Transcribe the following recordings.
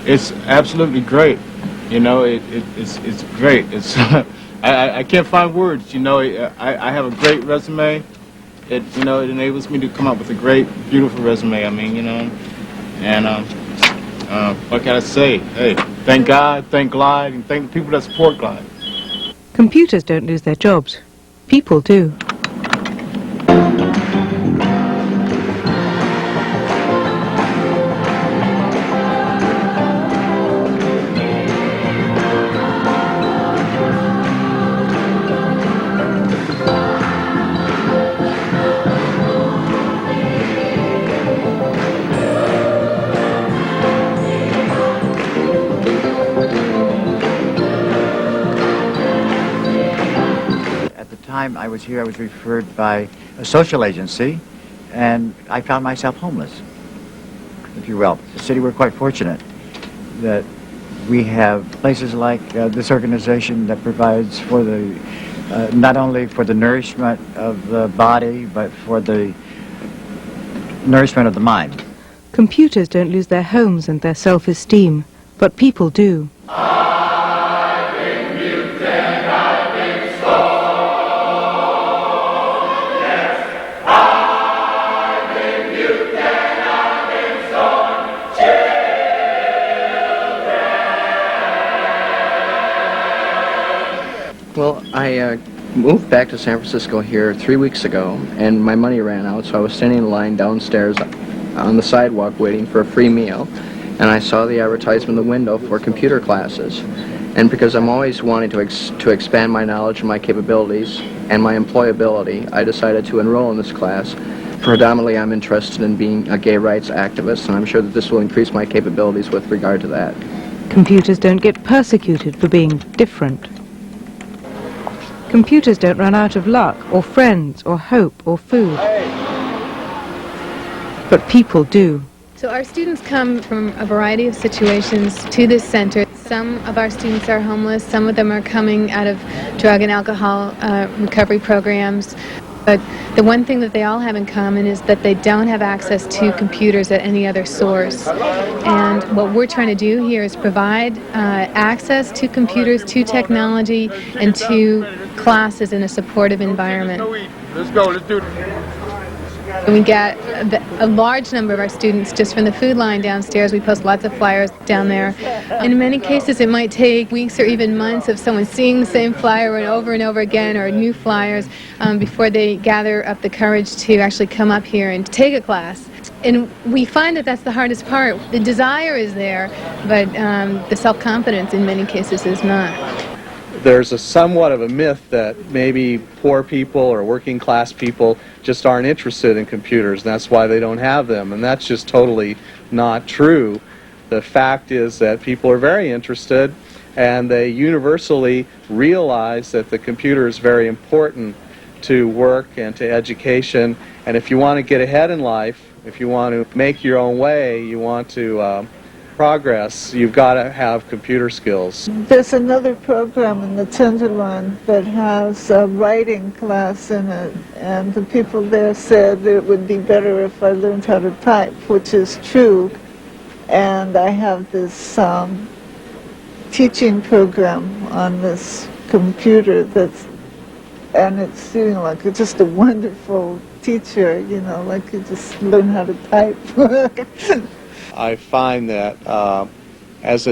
It's absolutely great. You know, it's great. It's I can't find words. You know, I have a great resume. It enables me to come up with a great, beautiful resume. I mean, and what can I say? Hey, thank God, thank Glide, and thank the people that support Glide. Computers don't lose their jobs. People do. I was here, I was referred by a social agency, and I found myself homeless, if you will. The city, we're quite fortunate that we have places like this organization that provides for the, not only for the nourishment of the body, but for the nourishment of the mind. Computers don't lose their homes and their self-esteem, but people do. Well, I moved back to San Francisco here 3 weeks ago, and my money ran out, so I was standing in line downstairs on the sidewalk waiting for a free meal, and I saw the advertisement in the window for computer classes. And because I'm always wanting to expand my knowledge and my capabilities and my employability, I decided to enroll in this class. Predominantly, I'm interested in being a gay rights activist, and I'm sure that this will increase my capabilities with regard to that. Computers don't get persecuted for being different. Computers don't run out of luck, or friends, or hope, or food. But people do. So our students come from a variety of situations to this center. Some of our students are homeless, some of them are coming out of drug and alcohol recovery programs. But the one thing that they all have in common is that they don't have access to computers at any other source. And what we're trying to do here is provide access to computers, to technology, and to classes in a supportive environment. Let's go, let's do it. And we get a large number of our students just from the food line downstairs. We post lots of flyers down there. In many cases, it might take weeks or even months of someone seeing the same flyer and over again, or new flyers, before they gather up the courage to actually come up here and take a class. And we find that that's the hardest part. The desire is there, but the self-confidence in many cases is not. There's a somewhat of a myth that maybe poor people or working class people just aren't interested in computers, and that's why they don't have them, and that's just totally not true. The fact is that people are very interested, and they universally realize that the computer is very important to work and to education, and if you want to get ahead in life, if you want to make your own way, you want to progress, you've got to have computer skills. There's another program in the Tenderloin that has a writing class in it, and the people there said it would be better if I learned how to type, which is true. And I have this teaching program on this computer and it's like just a wonderful teacher, like you just learn how to type. I find that as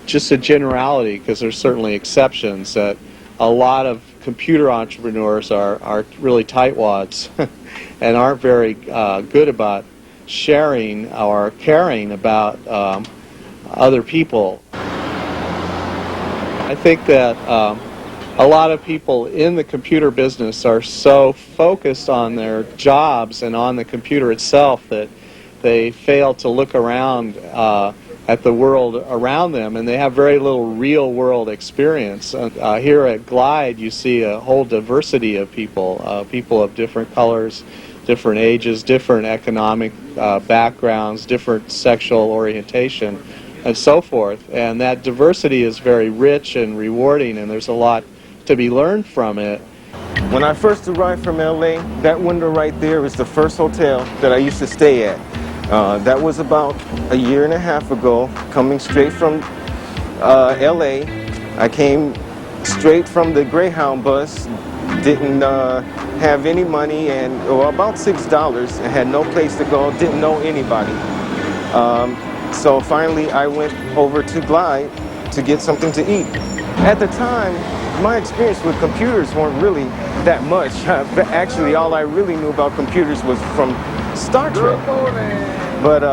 just a generality, because there's certainly exceptions, that a lot of computer entrepreneurs are really tightwads and aren't very good about sharing or caring about other people. I think that a lot of people in the computer business are so focused on their jobs and on the computer itself that they fail to look around at the world around them, and they have very little real-world experience. Here at Glide, you see a whole diversity of people, people of different colors, different ages, different economic backgrounds, different sexual orientation, and so forth. And that diversity is very rich and rewarding, and there's a lot to be learned from it. When I first arrived from LA, that window right there is the first hotel that I used to stay at. That was about a year and a half ago, coming straight from LA. I came straight from the Greyhound bus, didn't have any money, and about $6. I had no place to go, didn't know anybody. So finally I went over to Glide to get something to eat. At the time, my experience with computers weren't really that much. Actually, all I really knew about computers was from Star Trek. But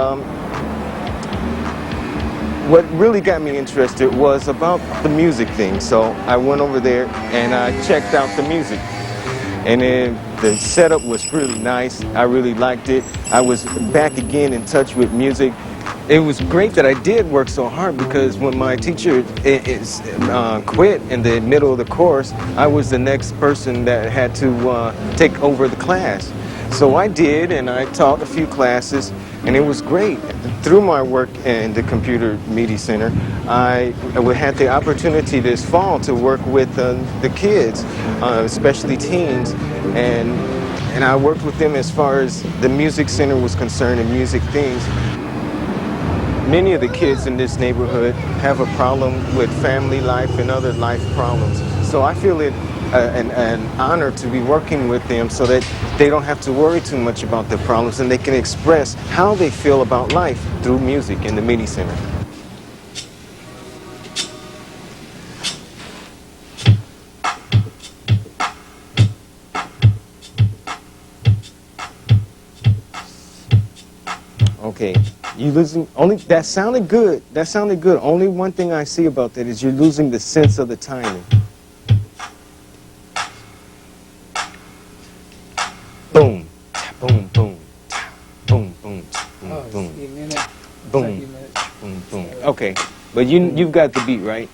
what really got me interested was about the music thing. So I went over there and I checked out the music. And then the setup was really nice. I really liked it. I was back again in touch with music. It was great that I did work so hard, because when my teacher quit in the middle of the course, I was the next person that had to take over the class. So I did, and I taught a few classes, and it was great. Through my work in the Computer Media Center, I had the opportunity this fall to work with the kids, especially teens, and I worked with them as far as the music center was concerned and music things. Many of the kids in this neighborhood have a problem with family life and other life problems. So I feel it an honor to be working with them so that they don't have to worry too much about their problems, and they can express how they feel about life through music in the Media Center. Okay, you losing only that sounded good. That sounded good. Only one thing I see about that is you're losing the sense of the timing. Boom, boom, boom, boom, boom, boom, boom, boom, boom, boom. Okay, but you've got the beat, right?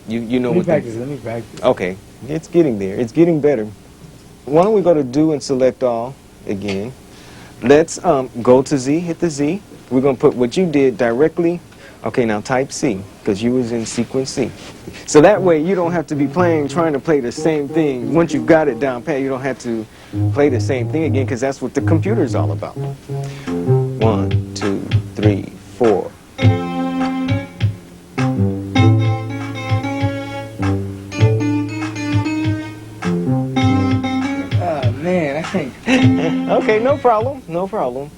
You know what? Let me practice. Okay, it's getting there. It's getting better. Why don't we go to do and select all again? Let's go to Z, hit the Z. We're going to put what you did directly. Okay, now type C, because you was in sequence C. So that way you don't have to be trying to play the same thing. Once you've got it down pat, you don't have to play the same thing again, because that's what the computer's all about. 1, 2, 3, 4. Man, I think. Okay, no problem, no problem.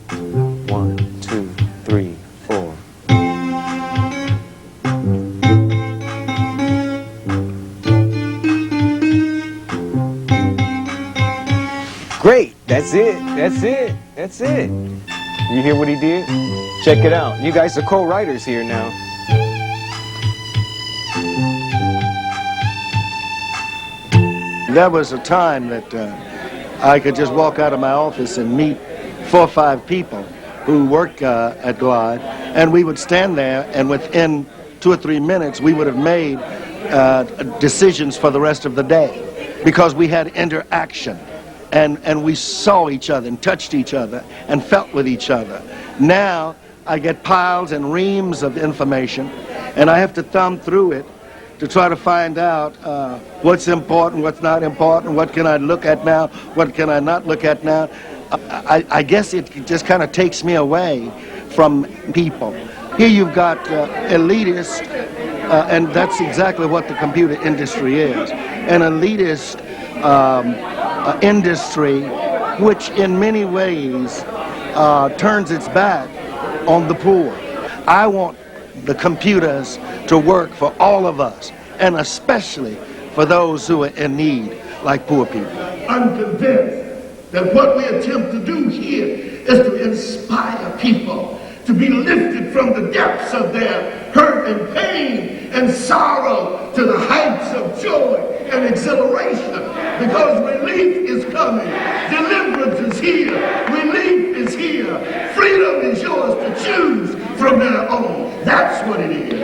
1, 2, 3, 4. Great, that's it, that's it, that's it. You hear what he did? Check it out. You guys are co-writers here now. There was a time that I could just walk out of my office and meet 4 or 5 people who work at Glide, and we would stand there, and within 2 or 3 minutes we would have made decisions for the rest of the day, because we had interaction, and we saw each other and touched each other and felt with each other. Now I get piles and reams of information, and I have to thumb through it to try to find out what's important, what's not important, what can I look at now, what can I not look at now. I guess it just kind of takes me away from people. Here you've got elitists, and that's exactly what the computer industry is. An elitist industry which in many ways turns its back on the poor. I want the computers to work for all of us, and especially for those who are in need, like poor people. I'm convinced that what we attempt to do here is to inspire people to be lifted from the depths of their hurt and pain and sorrow to the heights of joy and exhilaration, because relief is coming, deliverance is here, relief is here, freedom is yours to choose from their own. That's what it is.